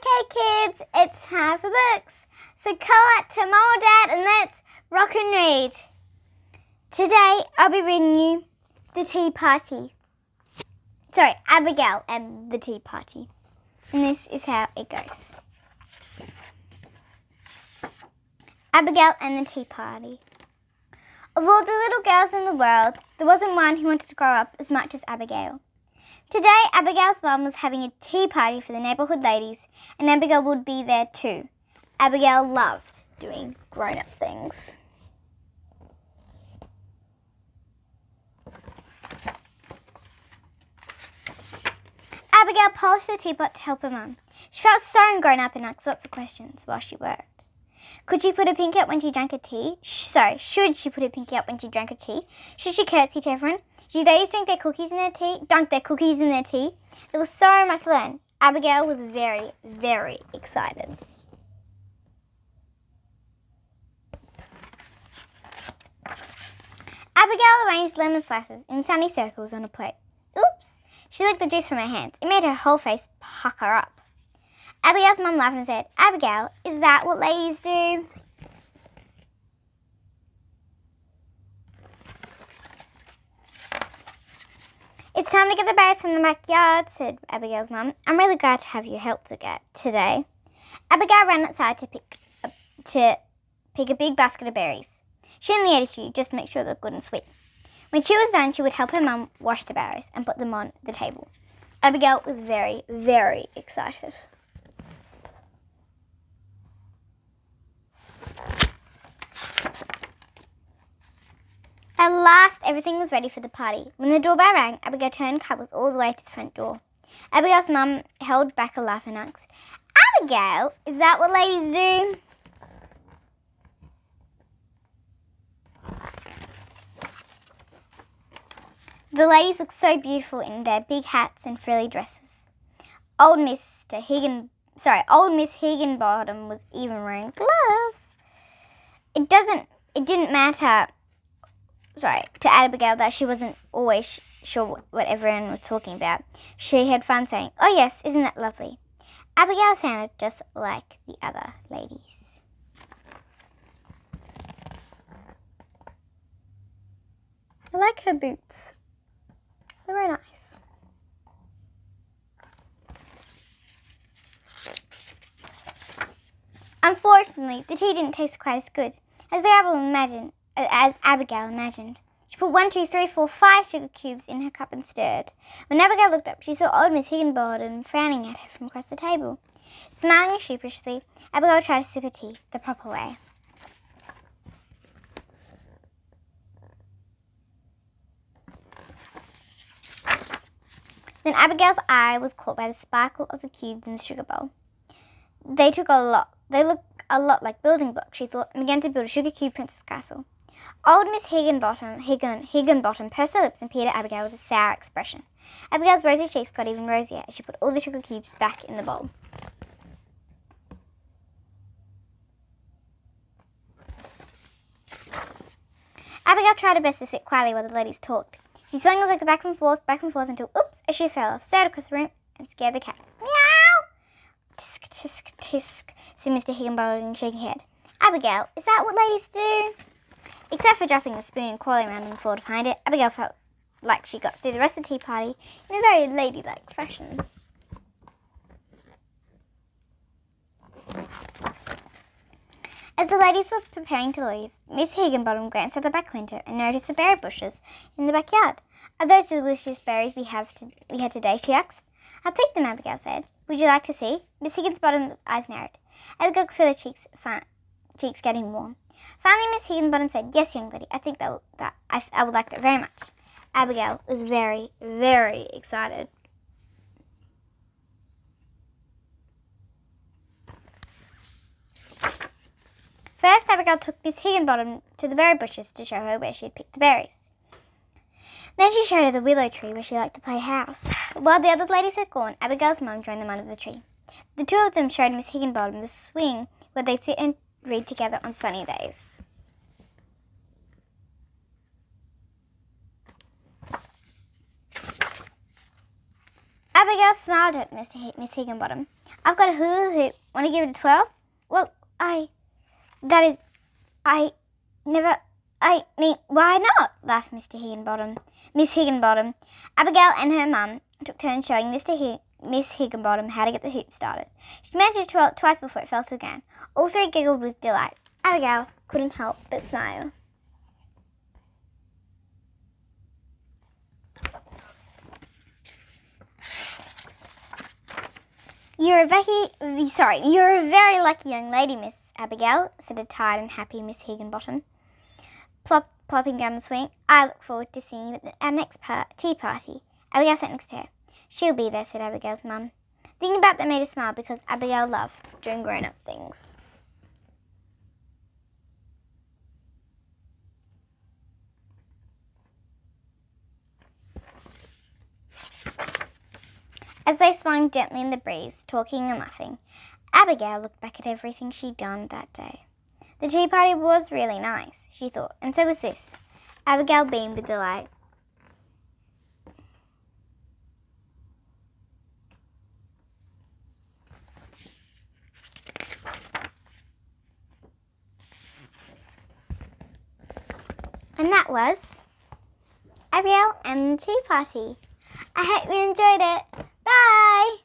Okay, kids, it's time for books. So call out to Mum or Dad and let's rock and read. Today, I'll be reading you The Tea Party. Sorry, Abigail and the Tea Party. And this is how it goes. Abigail and the Tea Party. Of all the little girls in the world, there wasn't one who wanted to grow up as much as Abigail. Today, Abigail's mum was having a tea party for the neighbourhood ladies, and Abigail would be there too. Abigail loved doing grown-up things. Abigail polished the teapot to help her mum. She felt so grown-up and asked lots of questions while she worked. Could she put her pinky up when she drank a tea? Should she put her pinky up when she drank a tea? Should she curtsy to everyone? Should ladies dunk their cookies in their tea? There was so much to learn. Abigail was very, very excited. Abigail arranged lemon slices in sunny circles on a plate. Oops! She licked the juice from her hands. It made her whole face pucker up. Abigail's mum laughed and said, "Abigail, is that what ladies do?" "It's time to get the berries from the backyard," said Abigail's mum. "I'm really glad to have your help today." Abigail ran outside to pick a big basket of berries. She only ate a few, just to make sure they were good and sweet. When she was done, she would help her mum wash the berries and put them on the table. Abigail was very, very excited. At last, everything was ready for the party. When the doorbell rang, Abigail turned cuddles all the way to the front door. Abigail's mum held back a laugh and asked, "Abigail, is that what ladies do?" The ladies looked so beautiful in their big hats and frilly dresses. Old Miss Higginbottom was even wearing gloves. It didn't matter to Abigail that she wasn't always sure what everyone was talking about. She had fun saying, "Oh yes, isn't that lovely?" Abigail sounded just like the other ladies. I like her boots. They're very nice. Unfortunately, the tea didn't taste quite as good as Abigail imagined. She put 1, 2, 3, 4, 5 sugar cubes in her cup and stirred. When Abigail looked up, she saw old Miss Higginbottom frowning at her from across the table. Smiling sheepishly, Abigail tried to sip her tea the proper way. Then Abigail's eye was caught by the sparkle of the cubes in the sugar bowl. They look a lot like building blocks, she thought, and began to build a sugar cube princess castle. Old Miss Higginbottom pursed her lips and peered at Abigail with a sour expression. Abigail's rosy cheeks got even rosier as she put all the sugar cubes back in the bowl. Abigail tried her best to sit quietly while the ladies talked. She swung her legs back and forth until, oops, as she fell off, sailed across the room, and scared the cat. "Meow!" "Tisk, tisk, tisk," said Mr. Higginbottom, shaking her head. "Abigail, is that what ladies do?" Except for dropping the spoon and crawling around on the floor to find it, Abigail felt like she got through the rest of the tea party in a very ladylike fashion. As the ladies were preparing to leave, Miss Higginbottom glanced at the back window and noticed the berry bushes in the backyard. "Are those delicious berries we had today?" she asked. "I picked them," Abigail said. "Would you like to see?" Miss Higginbottom's eyes narrowed. Abigail could feel her cheeks getting warm. Finally, Miss Higginbottom said, "Yes, young lady, I think I would like that very much." Abigail was very, very excited. First, Abigail took Miss Higginbottom to the berry bushes to show her where she had picked the berries. Then she showed her the willow tree where she liked to play house. While the other ladies had gone, Abigail's mum joined them under the tree. The two of them showed Miss Higginbottom the swing where they sit and read together on sunny days. Abigail smiled at Miss Higginbottom. I've got a hula hoop. Want to give it a twirl? Well, I mean, why not? Laughed Miss Higginbottom. Abigail and her mum took turns showing Miss Higginbottom how to get the hoop started. She managed to twirl it twice before it fell to the ground. All three giggled with delight. Abigail couldn't help but smile. You're a very lucky young lady, Miss Abigail, said a tired and happy Miss Higginbottom, plopping down the swing. I look forward to seeing you at our next tea party. Abigail sat next to her. She'll be there, said Abigail's mum. Thinking about that made her smile because Abigail loved doing grown-up things. As they swung gently in the breeze, talking and laughing, Abigail looked back at everything she'd done that day. The tea party was really nice, she thought, and so was this. Abigail beamed with delight. And that was Abigail and the tea party. I hope you enjoyed it. Bye!